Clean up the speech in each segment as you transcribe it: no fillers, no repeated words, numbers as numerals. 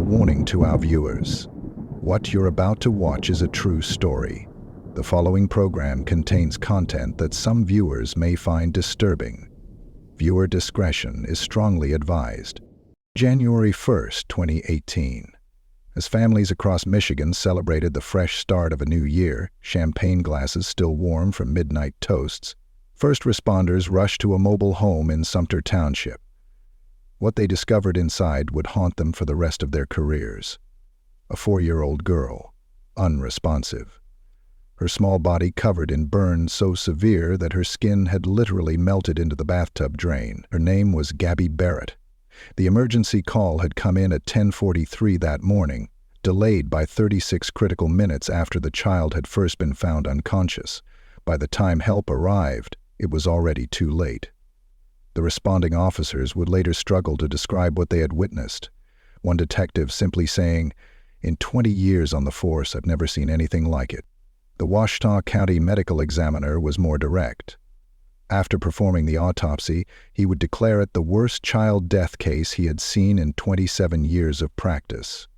warning to our viewers. What you're about to watch is a true story. The following program contains content that some viewers may find disturbing. Viewer discretion is strongly advised. January 1st, 2018. As families across Michigan celebrated the fresh start of a new year, champagne glasses still warm from midnight toasts, first responders rushed to a mobile home in Sumter Township. What they discovered inside would haunt them for the rest of their careers. A 4-year-old girl, unresponsive. Her small body covered in burns so severe that her skin had literally melted into the bathtub drain. Her name was Gabby Barrett. The emergency call had come in at 10:43 that morning, delayed by 36 critical minutes after the child had first been found unconscious. By the time help arrived, it was already too late. The responding officers would later struggle to describe what they had witnessed. One detective simply saying, "In 20 years on the force, I've never seen anything like it." The Washita County medical examiner was more direct. After performing the autopsy, he would declare it the worst child death case he had seen in 27 years of practice.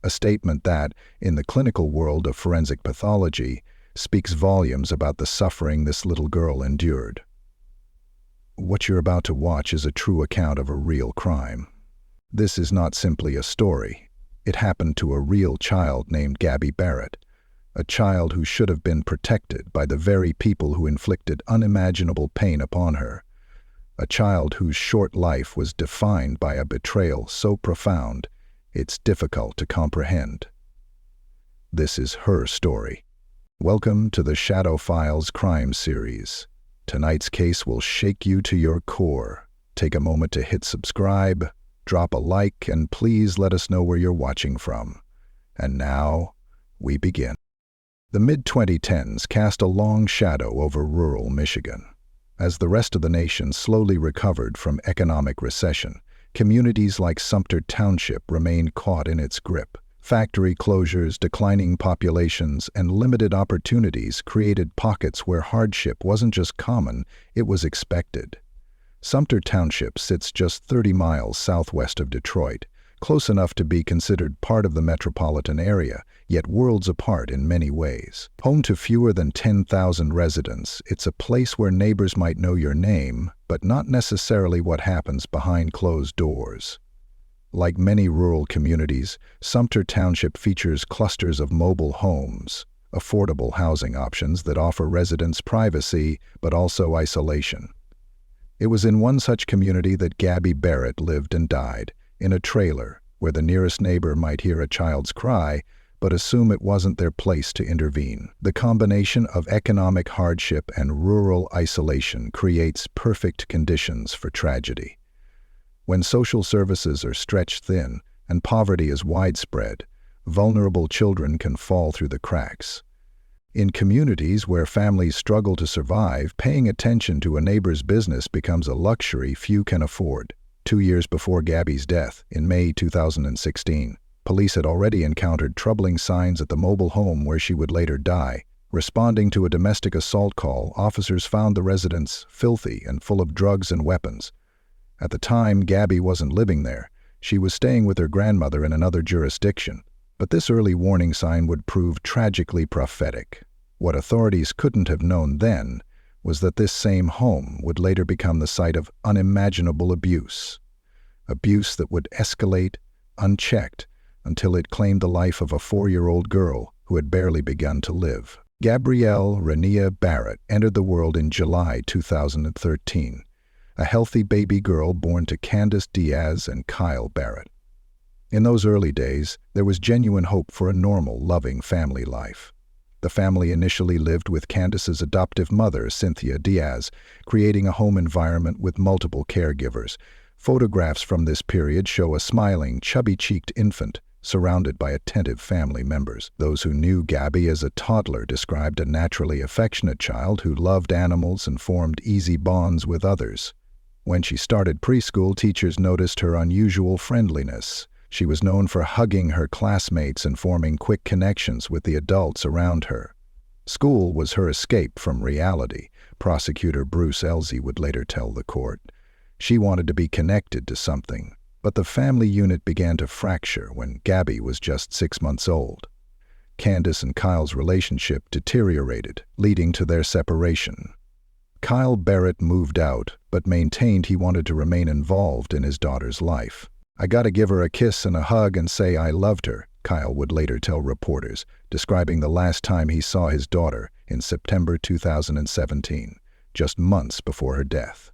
A statement that, in the clinical world of forensic pathology, speaks volumes about the suffering this little girl endured. What you're about to watch is a true account of a real crime. This is not simply a story. It happened to a real child named Gabby Barrett, a child who should have been protected by the very people who inflicted unimaginable pain upon her, a child whose short life was defined by a betrayal so profound it's difficult to comprehend. This is her story. Welcome to the Shadow Files crime series. Tonight's case will shake you to your core. Take a moment to hit subscribe, drop a like, and please let us know where you're watching from. And now, we begin. The mid-2010s cast a long shadow over rural Michigan. As the rest of the nation slowly recovered from economic recession, communities like Sumter Township remained caught in its grip. Factory closures, declining populations, and limited opportunities created pockets where hardship wasn't just common, it was expected. Sumter Township sits just 30 miles southwest of Detroit, close enough to be considered part of the metropolitan area, yet worlds apart in many ways. Home to fewer than 10,000 residents, it's a place where neighbors might know your name, but not necessarily what happens behind closed doors. Like many rural communities, Sumter Township features clusters of mobile homes, affordable housing options that offer residents privacy but also isolation. It was in one such community that Gabby Barrett lived and died, in a trailer where the nearest neighbor might hear a child's cry but assume it wasn't their place to intervene. The combination of economic hardship and rural isolation creates perfect conditions for tragedy. When social services are stretched thin and poverty is widespread, vulnerable children can fall through the cracks. In communities where families struggle to survive, paying attention to a neighbor's business becomes a luxury few can afford. 2 years before Gabby's death, in May 2016, police had already encountered troubling signs at the mobile home where she would later die. Responding to a domestic assault call, officers found the residence filthy and full of drugs and weapons. At the time, Gabby wasn't living there. She was staying with her grandmother in another jurisdiction. But this early warning sign would prove tragically prophetic. What authorities couldn't have known then was that this same home would later become the site of unimaginable abuse. Abuse that would escalate, unchecked, until it claimed the life of a 4-year-old girl who had barely begun to live. Gabrielle Renea Barrett entered the world in July 2013. A healthy baby girl born to Candice Diaz and Kyle Barrett. In those early days, there was genuine hope for a normal, loving family life. The family initially lived with Candice's adoptive mother, Cynthia Diaz, creating a home environment with multiple caregivers. Photographs from this period show a smiling, chubby-cheeked infant surrounded by attentive family members. Those who knew Gabby as a toddler described a naturally affectionate child who loved animals and formed easy bonds with others. When she started preschool, teachers noticed her unusual friendliness. She was known for hugging her classmates and forming quick connections with the adults around her. School was her escape from reality, prosecutor Bruce Elzey would later tell the court. She wanted to be connected to something, But the family unit began to fracture when Gabby was just 6 months old. Candice and Kyle's relationship deteriorated, leading to their separation. Kyle Barrett moved out, but maintained he wanted to remain involved in his daughter's life. "I gotta give her a kiss and a hug and say I loved her," Kyle would later tell reporters, describing the last time he saw his daughter in September 2017, just months before her death.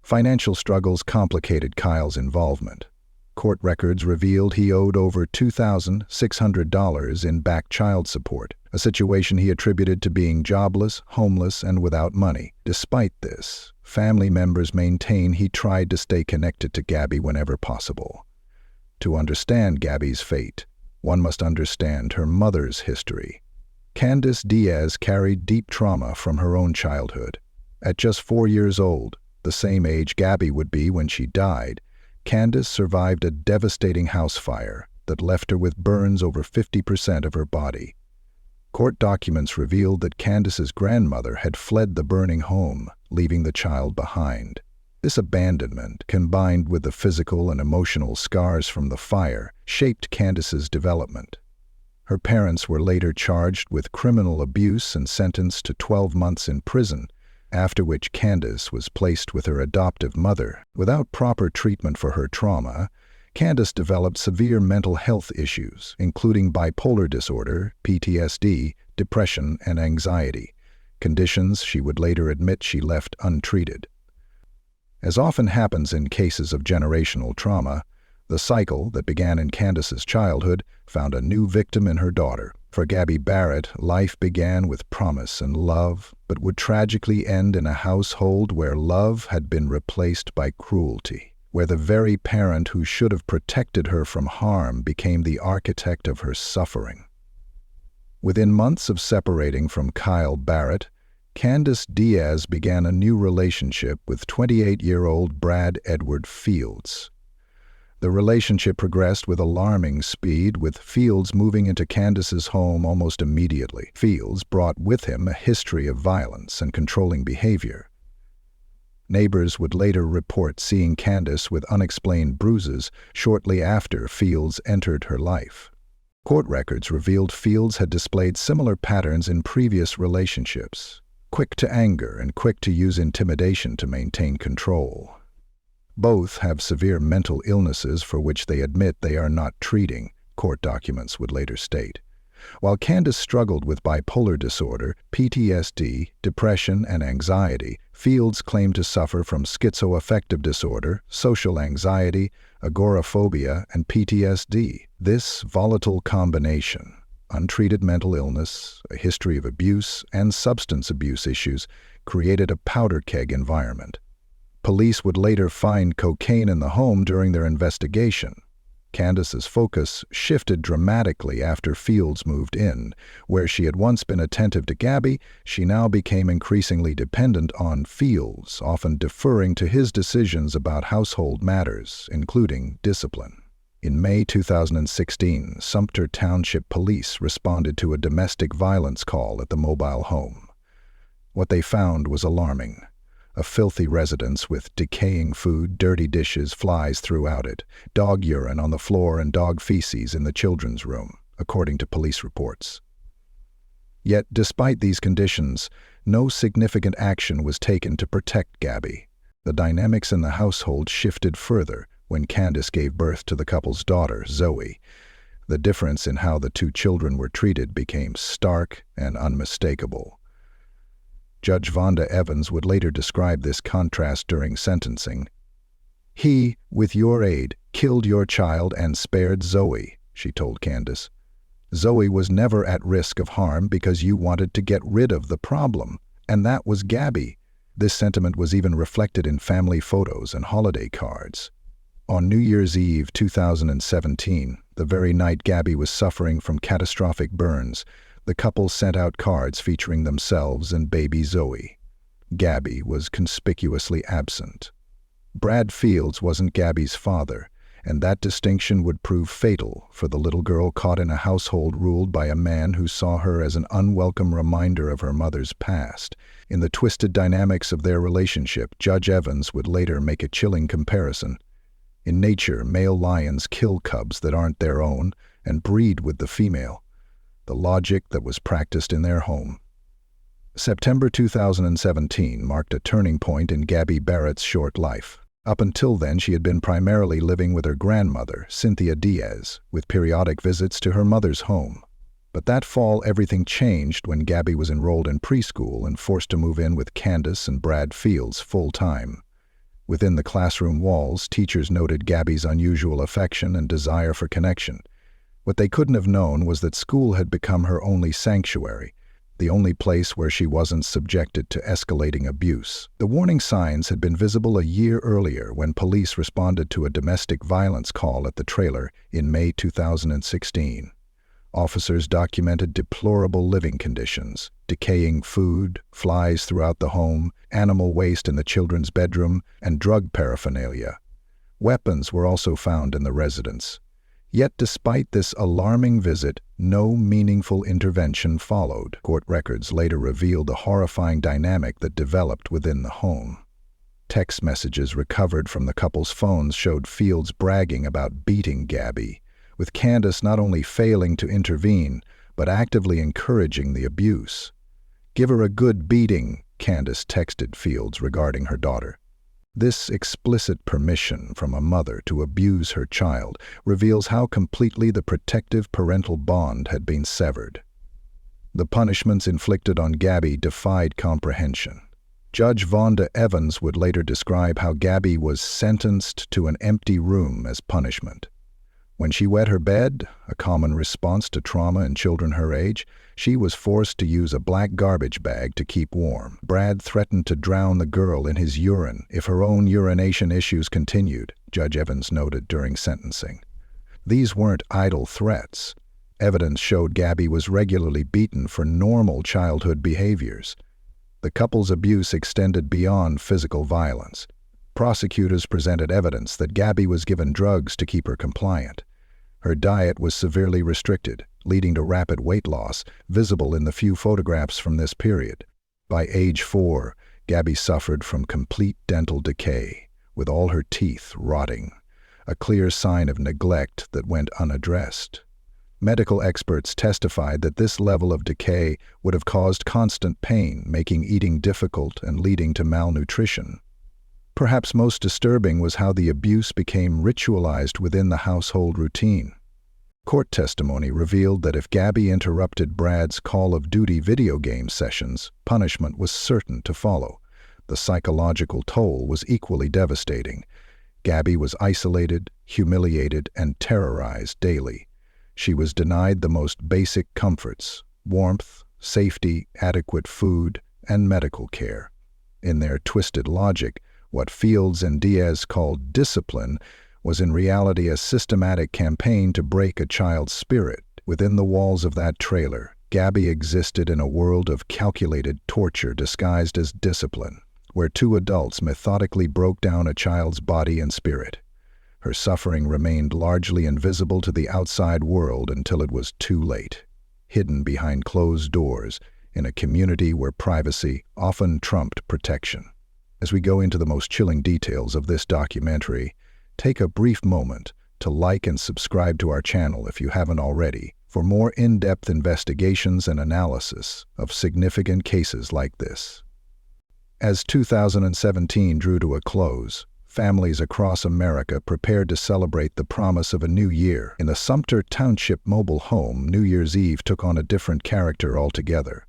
Financial struggles complicated Kyle's involvement. Court records revealed he owed over $2,600 in back child support, a situation he attributed to being jobless, homeless, and without money. Despite this, family members maintain he tried to stay connected to Gabby whenever possible. To understand Gabby's fate, one must understand her mother's history. Candice Diaz carried deep trauma from her own childhood. At just 4 years old, the same age Gabby would be when she died, Candice survived a devastating house fire that left her with burns over 50% of her body. Court documents revealed that Candice's grandmother had fled the burning home, leaving the child behind. This abandonment, combined with the physical and emotional scars from the fire, shaped Candice's development. Her parents were later charged with criminal abuse and sentenced to 12 months in prison, after which Candice was placed with her adoptive mother. Without proper treatment for her trauma, Candice developed severe mental health issues, including bipolar disorder, PTSD, depression, and anxiety, conditions she would later admit she left untreated. As often happens in cases of generational trauma, the cycle that began in Candice's childhood found a new victim in her daughter. For Gabby Barrett, life began with promise and love, but would tragically end in a household where love had been replaced by cruelty, where the very parent who should have protected her from harm became the architect of her suffering. Within months of separating from Kyle Barrett, Candice Diaz began a new relationship with 28-year-old Brad Edward Fields. The relationship progressed with alarming speed, with Fields moving into Candice's home almost immediately. Fields brought with him a history of violence and controlling behavior. Neighbors would later report seeing Candice with unexplained bruises shortly after Fields entered her life. Court records revealed Fields had displayed similar patterns in previous relationships, quick to anger and quick to use intimidation to maintain control. Both have severe mental illnesses for which they admit they are not treating, court documents would later state. While Candice struggled with bipolar disorder, PTSD, depression, and anxiety, Fields claimed to suffer from schizoaffective disorder, social anxiety, agoraphobia, and PTSD. This volatile combination, untreated mental illness, a history of abuse, and substance abuse issues, created a powder keg environment. Police would later find cocaine in the home during their investigation. Candice's focus shifted dramatically after Fields moved in. Where she had once been attentive to Gabby, she now became increasingly dependent on Fields, often deferring to his decisions about household matters, including discipline. In May 2016, Sumter Township Police responded to a domestic violence call at the mobile home. What they found was alarming. A filthy residence with decaying food, dirty dishes, flies throughout it, dog urine on the floor, and dog feces in the children's room, according to police reports. Yet, despite these conditions, no significant action was taken to protect Gabby. The dynamics in the household shifted further when Candice gave birth to the couple's daughter, Zoe. The difference in how the two children were treated became stark and unmistakable. Judge Vonda Evans would later describe this contrast during sentencing. "He, with your aid, killed your child and spared Zoe," she told Candice. "Zoe was never at risk of harm because you wanted to get rid of the problem, and that was Gabby." This sentiment was even reflected in family photos and holiday cards. On New Year's Eve 2017, the very night Gabby was suffering from catastrophic burns, the couple sent out cards featuring themselves and baby Zoe. Gabby was conspicuously absent. Brad Fields wasn't Gabby's father, and that distinction would prove fatal for the little girl caught in a household ruled by a man who saw her as an unwelcome reminder of her mother's past. In the twisted dynamics of their relationship, Judge Evans would later make a chilling comparison. In nature, male lions kill cubs that aren't their own and breed with the female, the logic that was practiced in their home. September 2017 marked a turning point in Gabby Barrett's short life. Up until then, she had been primarily living with her grandmother, Cynthia Diaz, with periodic visits to her mother's home. But that fall, everything changed when Gabby was enrolled in preschool and forced to move in with Candice and Brad Fields full-time. Within the classroom walls, teachers noted Gabby's unusual affection and desire for connection. What they couldn't have known was that school had become her only sanctuary, the only place where she wasn't subjected to escalating abuse. The warning signs had been visible a year earlier when police responded to a domestic violence call at the trailer in May 2016. Officers documented deplorable living conditions, decaying food, flies throughout the home, animal waste in the children's bedroom, and drug paraphernalia. Weapons were also found in the residence. Yet despite this alarming visit, no meaningful intervention followed. Court records later revealed the horrifying dynamic that developed within the home. Text messages recovered from the couple's phones showed Fields bragging about beating Gabby, with Candice not only failing to intervene, but actively encouraging the abuse. "Give her a good beating," Candice texted Fields regarding her daughter. This explicit permission from a mother to abuse her child reveals how completely the protective parental bond had been severed. The punishments inflicted on Gabby defied comprehension. Judge Vonda Evans would later describe how Gabby was sentenced to an empty room as punishment. When she wet her bed, a common response to trauma in children her age, she was forced to use a black garbage bag to keep warm. Brad threatened to drown the girl in his urine if her own urination issues continued, Judge Evans noted during sentencing. These weren't idle threats. Evidence showed Gabby was regularly beaten for normal childhood behaviors. The couple's abuse extended beyond physical violence. Prosecutors presented evidence that Gabby was given drugs to keep her compliant. Her diet was severely restricted, leading to rapid weight loss, visible in the few photographs from this period. By age 4, Gabby suffered from complete dental decay, with all her teeth rotting, a clear sign of neglect that went unaddressed. Medical experts testified that this level of decay would have caused constant pain, making eating difficult and leading to malnutrition. Perhaps most disturbing was how the abuse became ritualized within the household routine. Court testimony revealed that if Gabby interrupted Brad's Call of Duty video game sessions, punishment was certain to follow. The psychological toll was equally devastating. Gabby was isolated, humiliated, and terrorized daily. She was denied the most basic comforts: warmth, safety, adequate food, and medical care. In their twisted logic, what Fields and Diaz called discipline was in reality a systematic campaign to break a child's spirit. Within the walls of that trailer, Gabby existed in a world of calculated torture disguised as discipline, where two adults methodically broke down a child's body and spirit. Her suffering remained largely invisible to the outside world until it was too late, hidden behind closed doors in a community where privacy often trumped protection. As we go into the most chilling details of this documentary, take a brief moment to like and subscribe to our channel if you haven't already for more in-depth investigations and analysis of significant cases like this. As 2017 drew to a close, families across America prepared to celebrate the promise of a new year. In the Sumter Township mobile home, New Year's Eve took on a different character altogether.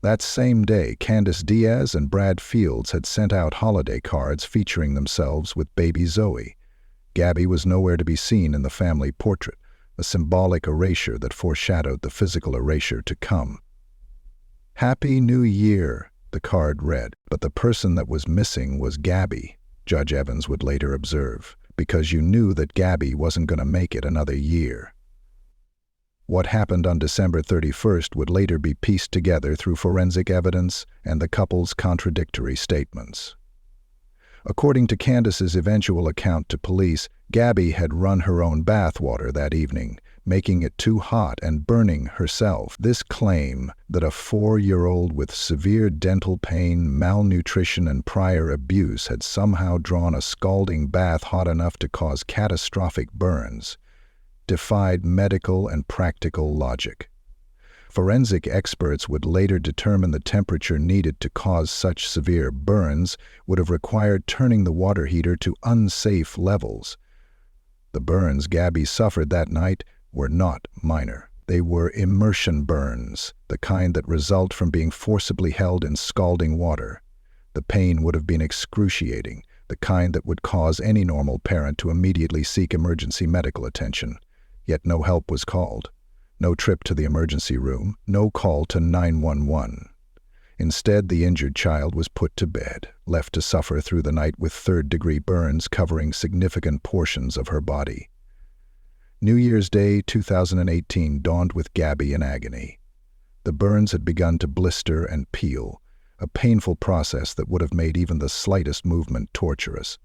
That same day, Candice Diaz and Brad Fields had sent out holiday cards featuring themselves with baby Zoe. Gabby was nowhere to be seen in the family portrait, a symbolic erasure that foreshadowed the physical erasure to come. "Happy New Year," the card read, but the person that was missing was Gabby, Judge Evans would later observe, because you knew that Gabby wasn't going to make it another year. What happened on December 31st would later be pieced together through forensic evidence and the couple's contradictory statements. According to Candice's eventual account to police, Gabby had run her own bathwater that evening, making it too hot and burning herself. This claim that a 4-year-old with severe dental pain, malnutrition, and prior abuse had somehow drawn a scalding bath hot enough to cause catastrophic burns defied medical and practical logic. Forensic experts would later determine the temperature needed to cause such severe burns would have required turning the water heater to unsafe levels. The burns Gabby suffered that night were not minor. They were immersion burns, the kind that result from being forcibly held in scalding water. The pain would have been excruciating, the kind that would cause any normal parent to immediately seek emergency medical attention. Yet no help was called. No trip to the emergency room, no call to 911. Instead, the injured child was put to bed, left to suffer through the night with third-degree burns covering significant portions of her body. New Year's Day 2018 dawned with Gabby in agony. The burns had begun to blister and peel, a painful process that would have made even the slightest movement torturous.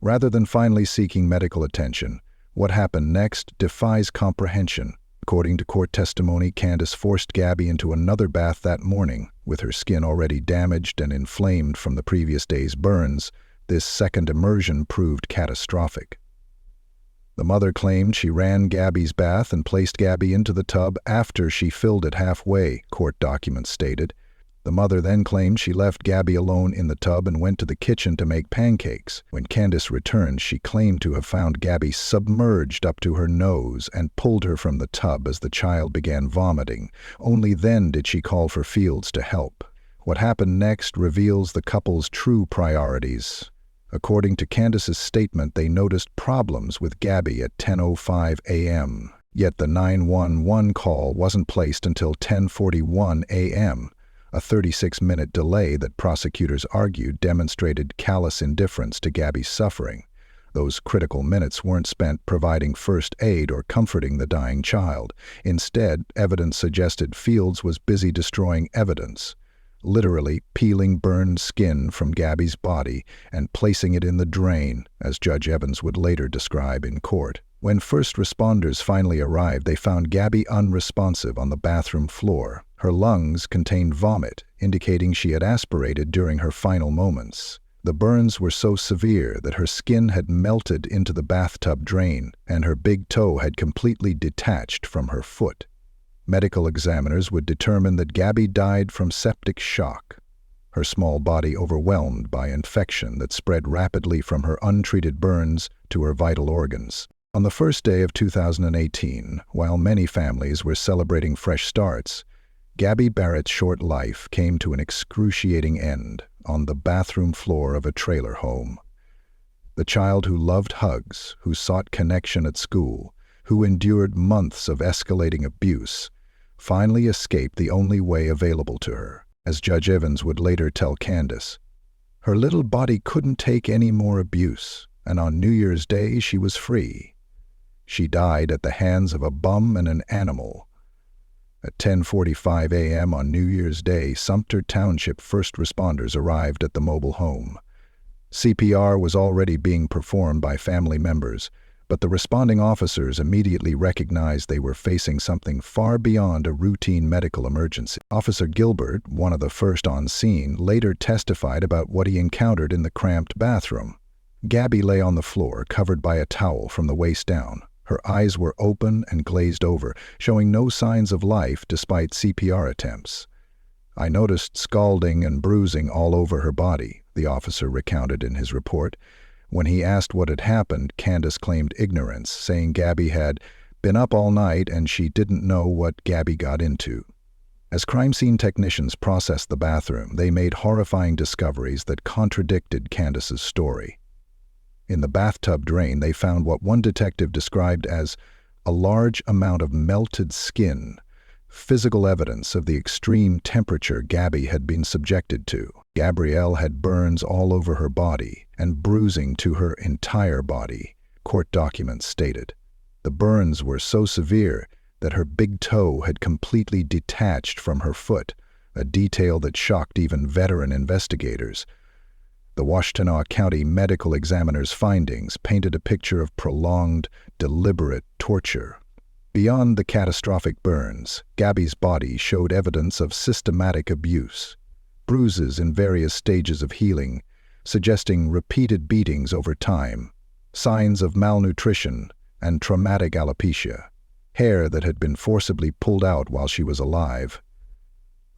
Rather than finally seeking medical attention, what happened next defies comprehension. According to court testimony, Candice forced Gabby into another bath that morning. With her skin already damaged and inflamed from the previous day's burns, this second immersion proved catastrophic. The mother claimed she ran Gabby's bath and placed Gabby into the tub after she filled it halfway, court documents stated. The mother then claimed she left Gabby alone in the tub and went to the kitchen to make pancakes. When Candice returned, she claimed to have found Gabby submerged up to her nose and pulled her from the tub as the child began vomiting. Only then did she call for Fields to help. What happened next reveals the couple's true priorities. According to Candice's statement, they noticed problems with Gabby at 10:05 a.m. Yet the 911 call wasn't placed until 10:41 a.m., a 36-minute delay that prosecutors argued demonstrated callous indifference to Gabby's suffering. Those critical minutes weren't spent providing first aid or comforting the dying child. Instead, evidence suggested Fields was busy destroying evidence, literally peeling burned skin from Gabby's body and placing it in the drain, as Judge Evans would later describe in court. When first responders finally arrived, they found Gabby unresponsive on the bathroom floor. Her lungs contained vomit, indicating she had aspirated during her final moments. The burns were so severe that her skin had melted into the bathtub drain, and her big toe had completely detached from her foot. Medical examiners would determine that Gabby died from septic shock, her small body overwhelmed by infection that spread rapidly from her untreated burns to her vital organs. On the first day of 2018, while many families were celebrating fresh starts, Gabby Barrett's short life came to an excruciating end on the bathroom floor of a trailer home. The child who loved hugs, who sought connection at school, who endured months of escalating abuse, finally escaped the only way available to her. As Judge Evans would later tell Candice, her little body couldn't take any more abuse, and on New Year's Day she was free. She died at the hands of a bum and an animal. At 10:45 a.m. on New Year's Day, Sumter Township first responders arrived at the mobile home. CPR was already being performed by family members, but the responding officers immediately recognized they were facing something far beyond a routine medical emergency. Officer Gilbert, one of the first on scene, later testified about what he encountered in the cramped bathroom. Gabby lay on the floor, covered by a towel from the waist down. Her eyes were open and glazed over, showing no signs of life despite CPR attempts. "I noticed scalding and bruising all over her body," the officer recounted in his report. When he asked what had happened, Candice claimed ignorance, saying Gabby had been up all night and she didn't know what Gabby got into. As crime scene technicians processed the bathroom, they made horrifying discoveries that contradicted Candice's story. In the bathtub drain, they found what one detective described as a large amount of melted skin, physical evidence of the extreme temperature Gabby had been subjected to. Gabrielle had burns all over her body and bruising to her entire body, court documents stated. The burns were so severe that her big toe had completely detached from her foot, a detail that shocked even veteran investigators. The Washtenaw County medical examiner's findings painted a picture of prolonged, deliberate torture. Beyond the catastrophic burns, Gabby's body showed evidence of systematic abuse. Bruises in various stages of healing, suggesting repeated beatings over time, signs of malnutrition, and traumatic alopecia, hair that had been forcibly pulled out while she was alive.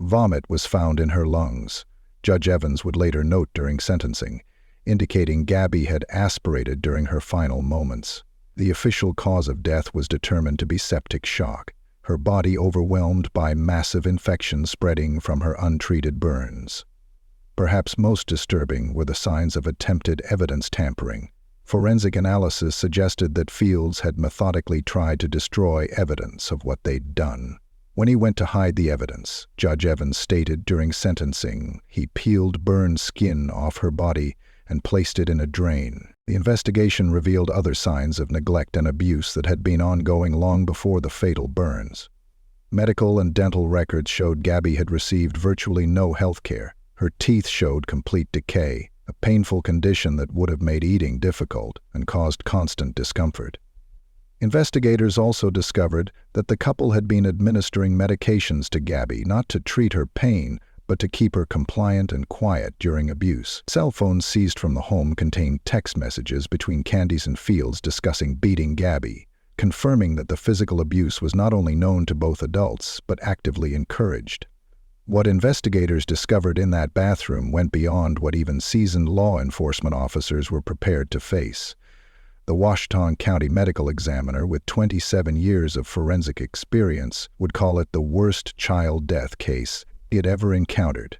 Vomit was found in her lungs, Judge Evans would later note during sentencing, indicating Gabby had aspirated during her final moments. The official cause of death was determined to be septic shock, her body overwhelmed by massive infection spreading from her untreated burns. Perhaps most disturbing were the signs of attempted evidence tampering. Forensic analysis suggested that Fields had methodically tried to destroy evidence of what they'd done. When he went to hide the evidence, Judge Evans stated during sentencing, he peeled burned skin off her body and placed it in a drain. The investigation revealed other signs of neglect and abuse that had been ongoing long before the fatal burns. Medical and dental records showed Gabby had received virtually no health care. Her teeth showed complete decay, a painful condition that would have made eating difficult and caused constant discomfort. Investigators also discovered that the couple had been administering medications to Gabby not to treat her pain, but to keep her compliant and quiet during abuse. Cell phones seized from the home contained text messages between Candice and Fields discussing beating Gabby, confirming that the physical abuse was not only known to both adults, but actively encouraged. What investigators discovered in that bathroom went beyond what even seasoned law enforcement officers were prepared to face. The Washington County medical examiner, with 27 years of forensic experience, would call it the worst child death case he had ever encountered.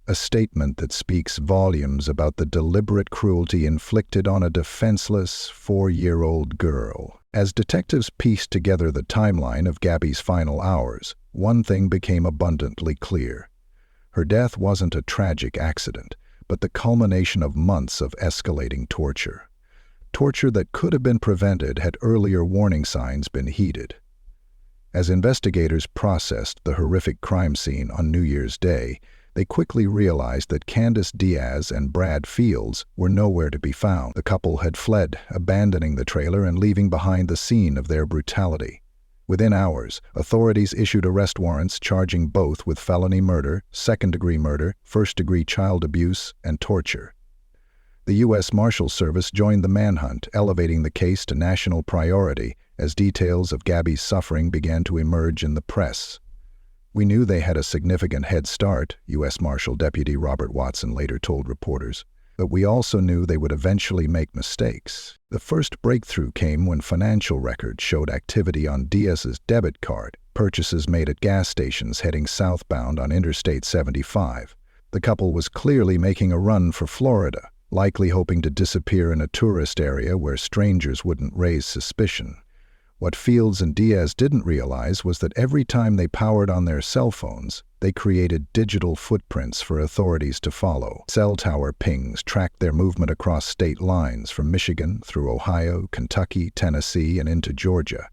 A statement that speaks volumes about the deliberate cruelty inflicted on a defenseless 4-year-old girl. As detectives pieced together the timeline of Gabby's final hours, one thing became abundantly clear. Her death wasn't a tragic accident, but the culmination of months of escalating torture. Torture that could have been prevented had earlier warning signs been heeded. As investigators processed the horrific crime scene on New Year's Day, they quickly realized that Candice Diaz and Brad Fields were nowhere to be found. The couple had fled, abandoning the trailer and leaving behind the scene of their brutality. Within hours, authorities issued arrest warrants charging both with felony murder, second-degree murder, first-degree child abuse, and torture. The U.S. Marshal Service joined the manhunt, elevating the case to national priority as details of Gabby's suffering began to emerge in the press. "We knew they had a significant head start," U.S. Marshal Deputy Robert Watson later told reporters, "but we also knew they would eventually make mistakes." The first breakthrough came when financial records showed activity on Diaz's debit card, purchases made at gas stations heading southbound on Interstate 75. The couple was clearly making a run for Florida, likely hoping to disappear in a tourist area where strangers wouldn't raise suspicion. What Fields and Diaz didn't realize was that every time they powered on their cell phones, they created digital footprints for authorities to follow. Cell tower pings tracked their movement across state lines from Michigan through Ohio, Kentucky, Tennessee, and into Georgia.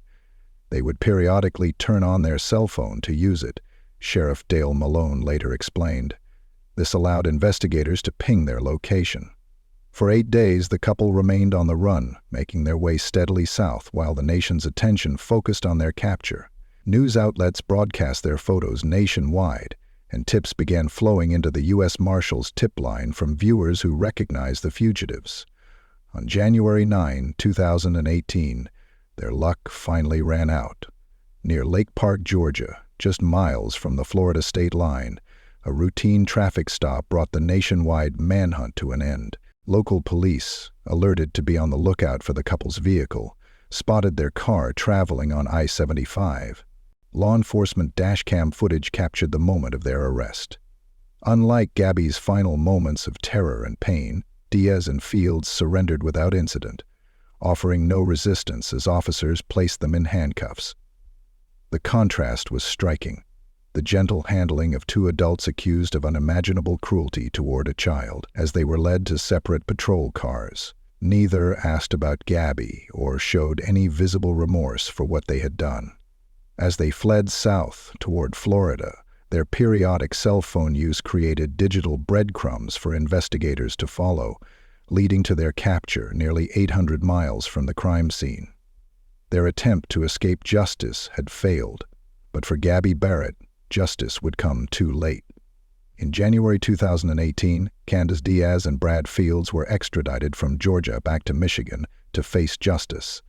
They would periodically turn on their cell phone to use it, Sheriff Dale Malone later explained. This allowed investigators to ping their location. For 8 days, the couple remained on the run, making their way steadily south while the nation's attention focused on their capture. News outlets broadcast their photos nationwide, and tips began flowing into the U.S. Marshals tip line from viewers who recognized the fugitives. On January 9, 2018, their luck finally ran out. Near Lake Park, Georgia, just miles from the Florida state line, a routine traffic stop brought the nationwide manhunt to an end. Local police, alerted to be on the lookout for the couple's vehicle, spotted their car traveling on I-75. Law enforcement dashcam footage captured the moment of their arrest. Unlike Gabby's final moments of terror and pain, Diaz and Fields surrendered without incident, offering no resistance as officers placed them in handcuffs. The contrast was striking. The gentle handling of two adults accused of unimaginable cruelty toward a child as they were led to separate patrol cars. Neither asked about Gabby or showed any visible remorse for what they had done. As they fled south toward Florida, their periodic cell phone use created digital breadcrumbs for investigators to follow, leading to their capture nearly 800 miles from the crime scene. Their attempt to escape justice had failed, but for Gabby Barrett, justice would come too late. In January 2018, Candice Diaz and Brad Fields were extradited from Georgia back to Michigan to face justice.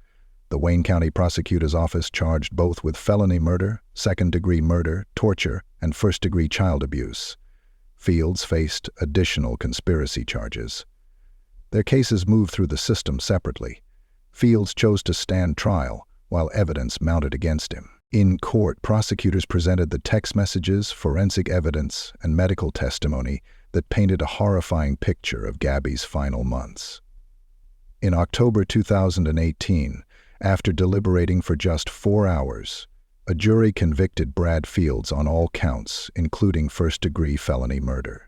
The Wayne County Prosecutor's Office charged both with felony murder, second-degree murder, torture, and first-degree child abuse. Fields faced additional conspiracy charges. Their cases moved through the system separately. Fields chose to stand trial, while evidence mounted against him. In court, prosecutors presented the text messages, forensic evidence, and medical testimony that painted a horrifying picture of Gabby's final months. In October 2018, after deliberating for just 4 hours, a jury convicted Brad Fields on all counts, including first-degree felony murder,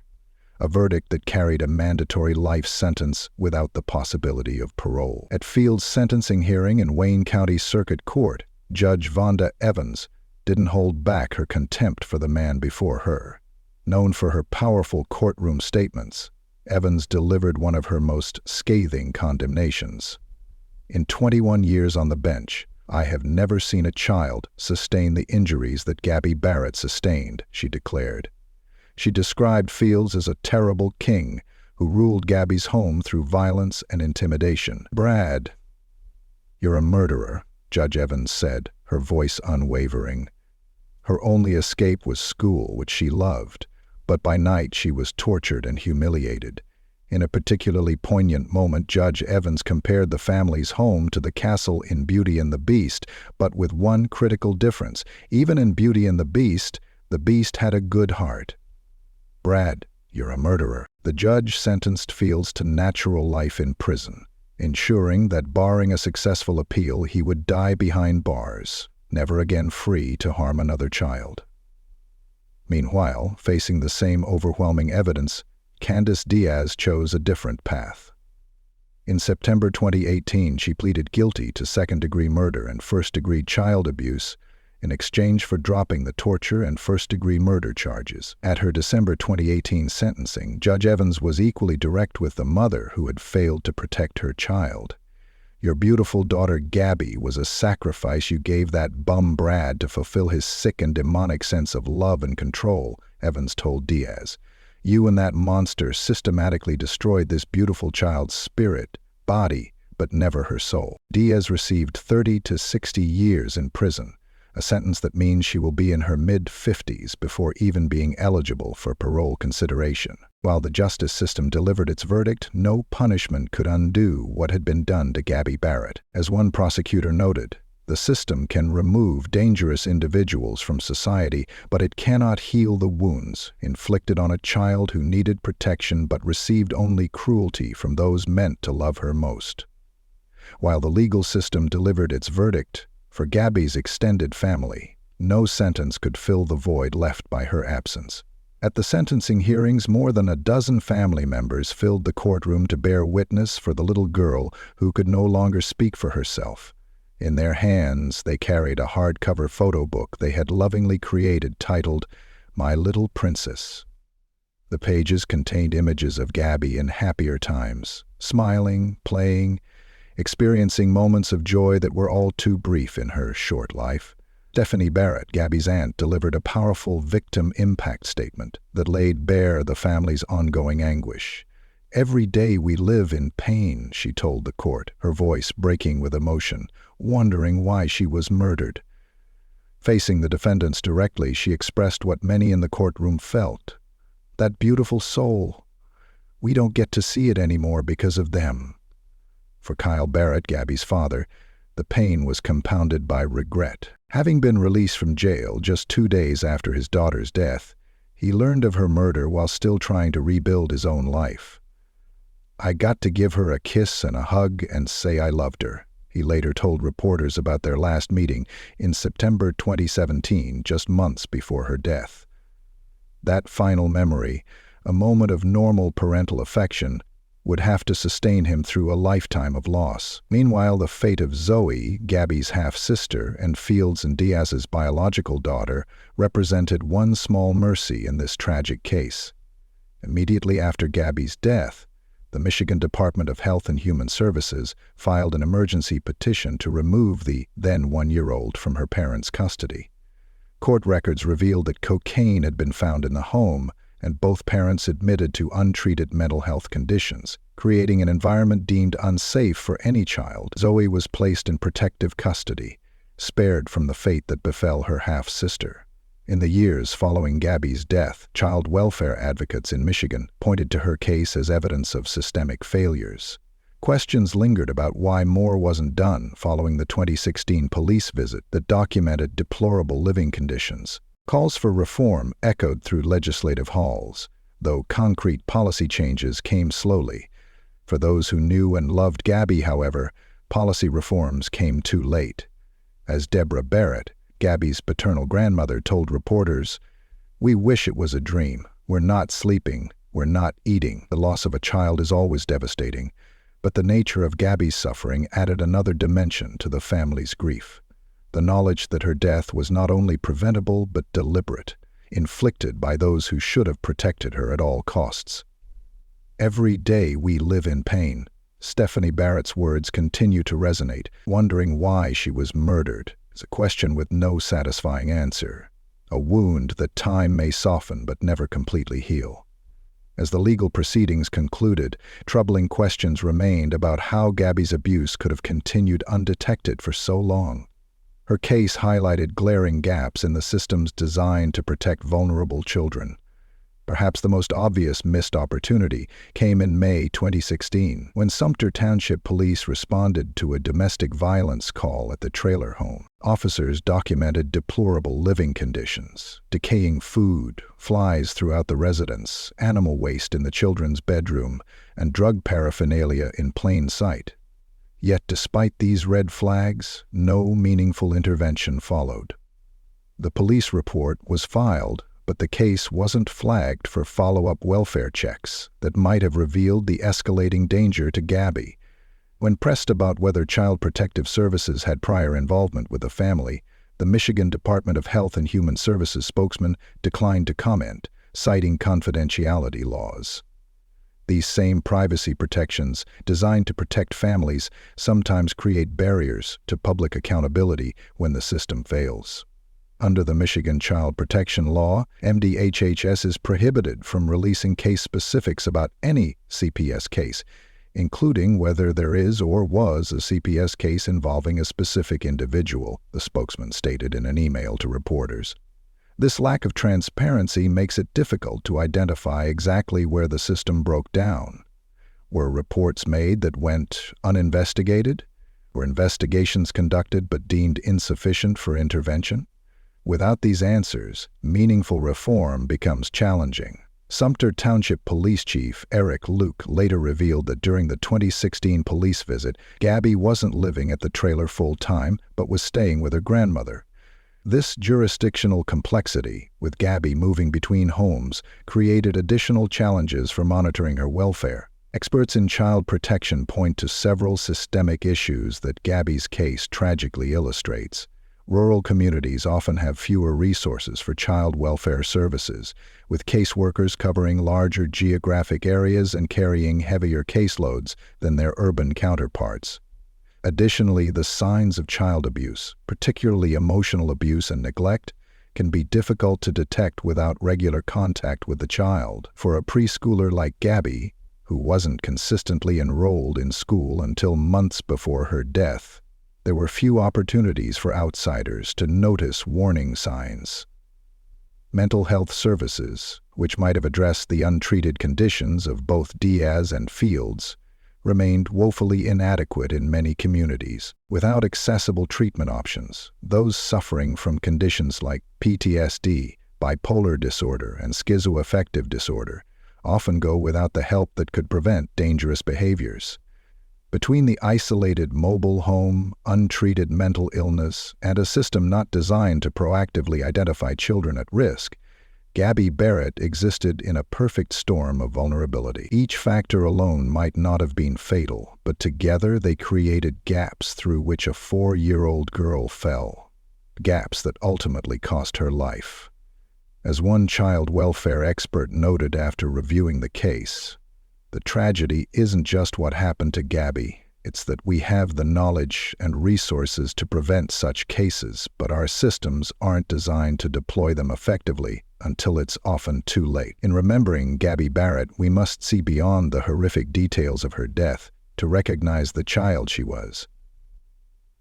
a verdict that carried a mandatory life sentence without the possibility of parole. At Fields' sentencing hearing in Wayne County Circuit Court, Judge Vonda Evans didn't hold back her contempt for the man before her. Known for her powerful courtroom statements, Evans delivered one of her most scathing condemnations. "In 21 years on the bench, I have never seen a child sustain the injuries that Gabby Barrett sustained," she declared. She described Fields as a terrible king who ruled Gabby's home through violence and intimidation. "Brad, you're a murderer," Judge Evans said, her voice unwavering. Her only escape was school, which she loved, but by night she was tortured and humiliated. In a particularly poignant moment, Judge Evans compared the family's home to the castle in Beauty and the Beast, but with one critical difference. Even in Beauty and the Beast had a good heart. "Brad, you're a murderer." The judge sentenced Fields to natural life in prison, ensuring that barring a successful appeal, he would die behind bars, never again free to harm another child. Meanwhile, facing the same overwhelming evidence, Candice Diaz chose a different path. In September 2018, she pleaded guilty to second-degree murder and first-degree child abuse in exchange for dropping the torture and first-degree murder charges. At her December 2018 sentencing, Judge Evans was equally direct with the mother who had failed to protect her child. "Your beautiful daughter Gabby was a sacrifice you gave that bum Brad to fulfill his sick and demonic sense of love and control," Evans told Diaz. "You and that monster systematically destroyed this beautiful child's spirit, body, but never her soul." Diaz received 30 to 60 years in prison, a sentence that means she will be in her mid-50s before even being eligible for parole consideration. While the justice system delivered its verdict, no punishment could undo what had been done to Gabby Barrett. As one prosecutor noted, "The system can remove dangerous individuals from society, but it cannot heal the wounds inflicted on a child who needed protection but received only cruelty from those meant to love her most." While the legal system delivered its verdict, for Gabby's extended family, no sentence could fill the void left by her absence. At the sentencing hearings, more than a dozen family members filled the courtroom to bear witness for the little girl who could no longer speak for herself. In their hands, they carried a hardcover photo book they had lovingly created titled, "My Little Princess." The pages contained images of Gabby in happier times, smiling, playing, experiencing moments of joy that were all too brief in her short life. Stephanie Barrett, Gabby's aunt, delivered a powerful victim impact statement that laid bare the family's ongoing anguish. "Every day we live in pain," she told the court, her voice breaking with emotion, wondering why she was murdered. Facing the defendants directly, she expressed what many in the courtroom felt. "That beautiful soul. We don't get to see it anymore because of them." For Kyle Barrett, Gabby's father, the pain was compounded by regret. Having been released from jail just 2 days after his daughter's death, he learned of her murder while still trying to rebuild his own life. "I got to give her a kiss and a hug and say I loved her," he later told reporters about their last meeting in September 2017, just months before her death. That final memory, a moment of normal parental affection, would have to sustain him through a lifetime of loss. Meanwhile, the fate of Zoe, Gabby's half-sister, and Fields and Diaz's biological daughter represented one small mercy in this tragic case. Immediately after Gabby's death, the the Michigan Department of Health and Human Services filed an emergency petition to remove the then 1-year-old from her parents' custody. Court records revealed that cocaine had been found in the home, and both parents admitted to untreated mental health conditions, creating an environment deemed unsafe for any child. Zoe was placed in protective custody, spared from the fate that befell her half-sister. In the years following Gabby's death, child welfare advocates in Michigan pointed to her case as evidence of systemic failures. Questions lingered about why more wasn't done following the 2016 police visit that documented deplorable living conditions. Calls for reform echoed through legislative halls, though concrete policy changes came slowly. For those who knew and loved Gabby, however, policy reforms came too late. As Deborah Barrett, Gabby's paternal grandmother, told reporters, "We wish it was a dream. We're not sleeping. We're not eating. The loss of a child is always devastating, but the nature of Gabby's suffering added another dimension to the family's grief. The knowledge that her death was not only preventable but deliberate, inflicted by those who should have protected her at all costs. Every day we live in pain." Stephanie Barrett's words continue to resonate, wondering why she was murdered. It's a question with no satisfying answer, a wound that time may soften but never completely heal. As the legal proceedings concluded, troubling questions remained about how Gabby's abuse could have continued undetected for so long. Her case highlighted glaring gaps in the systems designed to protect vulnerable children. Perhaps the most obvious missed opportunity came in May 2016, when Sumter Township Police responded to a domestic violence call at the trailer home. Officers documented deplorable living conditions, decaying food, flies throughout the residence, animal waste in the children's bedroom, and drug paraphernalia in plain sight. Yet despite these red flags, no meaningful intervention followed. The police report was filed, but the case wasn't flagged for follow-up welfare checks that might have revealed the escalating danger to Gabby. When pressed about whether Child Protective Services had prior involvement with the family, the Michigan Department of Health and Human Services spokesman declined to comment, citing confidentiality laws. These same privacy protections, designed to protect families, sometimes create barriers to public accountability when the system fails. Under the Michigan Child Protection Law, MDHHS is prohibited from releasing case specifics about any CPS case, including whether there is or was a CPS case involving a specific individual, the spokesman stated in an email to reporters. This lack of transparency makes it difficult to identify exactly where the system broke down. Were reports made that went uninvestigated? Were investigations conducted but deemed insufficient for intervention? Without these answers, meaningful reform becomes challenging. Sumter Township Police Chief Eric Luke later revealed that during the 2016 police visit, Gabby wasn't living at the trailer full-time but was staying with her grandmother. This jurisdictional complexity, with Gabby moving between homes, created additional challenges for monitoring her welfare. Experts in child protection point to several systemic issues that Gabby's case tragically illustrates. Rural communities often have fewer resources for child welfare services, with caseworkers covering larger geographic areas and carrying heavier caseloads than their urban counterparts. Additionally, the signs of child abuse, particularly emotional abuse and neglect, can be difficult to detect without regular contact with the child. For a preschooler like Gabby, who wasn't consistently enrolled in school until months before her death, there were few opportunities for outsiders to notice warning signs. Mental health services, which might have addressed the untreated conditions of both Diaz and Fields, remained woefully inadequate in many communities. Without accessible treatment options, those suffering from conditions like PTSD, bipolar disorder, and schizoaffective disorder often go without the help that could prevent dangerous behaviors. Between the isolated mobile home, untreated mental illness, and a system not designed to proactively identify children at risk, Gabby Barrett existed in a perfect storm of vulnerability. Each factor alone might not have been fatal, but together they created gaps through which a 4-year-old girl fell, gaps that ultimately cost her life. As one child welfare expert noted after reviewing the case, The tragedy isn't just what happened to Gabby. It's that we have the knowledge and resources to prevent such cases, but our systems aren't designed to deploy them effectively until it's often too late. In remembering Gabby Barrett, we must see beyond the horrific details of her death to recognize the child she was.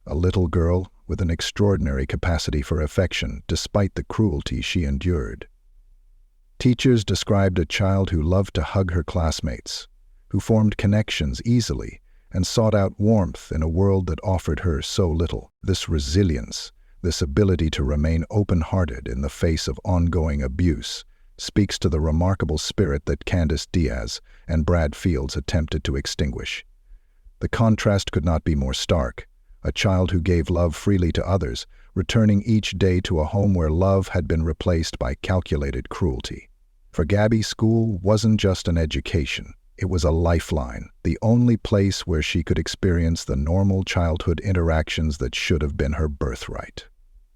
A little girl with an extraordinary capacity for affection, despite the cruelty she endured. Teachers described a child who loved to hug her classmates, who formed connections easily, and sought out warmth in a world that offered her so little. This resilience, this ability to remain open-hearted in the face of ongoing abuse, speaks to the remarkable spirit that Candice Diaz and Brad Fields attempted to extinguish. The contrast could not be more stark. A child who gave love freely to others, returning each day to a home where love had been replaced by calculated cruelty. For Gabby, school wasn't just an education. It was a lifeline, the only place where she could experience the normal childhood interactions that should have been her birthright.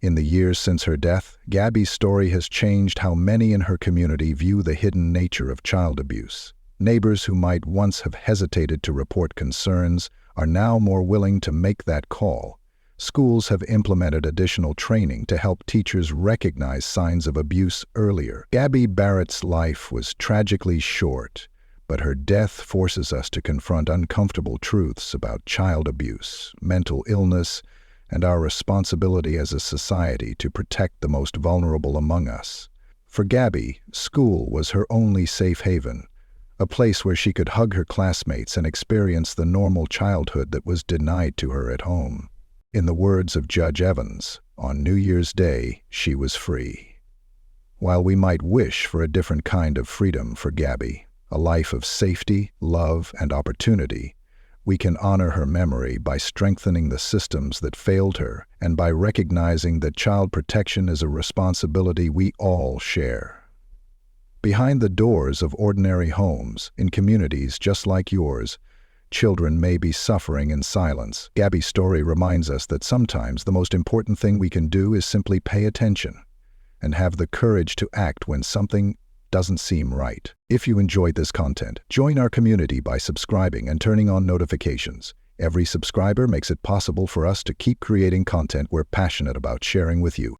In the years since her death, Gabby's story has changed how many in her community view the hidden nature of child abuse. Neighbors who might once have hesitated to report concerns are now more willing to make that call. Schools have implemented additional training to help teachers recognize signs of abuse earlier. Gabby Barrett's life was tragically short, but her death forces us to confront uncomfortable truths about child abuse, mental illness, and our responsibility as a society to protect the most vulnerable among us. For Gabby, school was her only safe haven, a place where she could hug her classmates and experience the normal childhood that was denied to her at home. In the words of Judge Evans, on New Year's Day, she was free. While we might wish for a different kind of freedom for Gabby, a life of safety, love, and opportunity, we can honor her memory by strengthening the systems that failed her and by recognizing that child protection is a responsibility we all share. Behind the doors of ordinary homes, in communities just like yours, children may be suffering in silence. Gabby's story reminds us that sometimes the most important thing we can do is simply pay attention and have the courage to act when something doesn't seem right. If you enjoyed this content, join our community by subscribing and turning on notifications. Every subscriber makes it possible for us to keep creating content we're passionate about sharing with you.